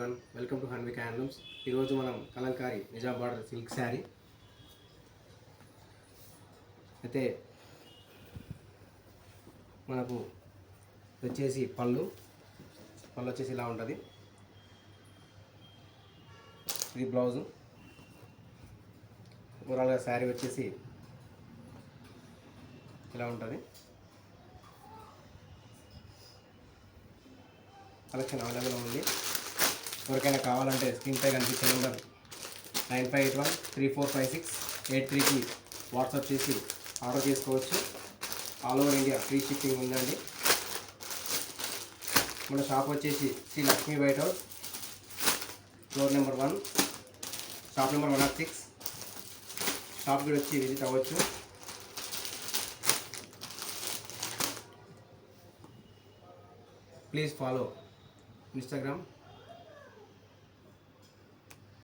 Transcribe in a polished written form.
Everyone, welcome to Hanvika handlooms. ఈరోజు మనం Kalamkari Nizam border silk sari అయితే మనకు వచ్చేసి పళ్ళు వచ్చేసి ఇలా ఉంటుంది. ఇది బ్లౌజు. ఓవరాల్గా శారీ వచ్చేసి ఇలా ఉంటుంది. కలెక్షన్ అవైలబుల్ ఉంది. ఎవరికైనా కావాలంటే స్క్రీన్పై కనిపించే నెంబర్ 9581345683కి వాట్సాప్ చేసి ఆర్డర్ చేసుకోవచ్చు. All over India free shipping ఉందండి. మన షాప్ వచ్చేసి Shri Lakshmi white house, floor number 1, shop number 106. షాప్కి వచ్చి విజిట్ అవ్వచ్చు. Please follow Instagram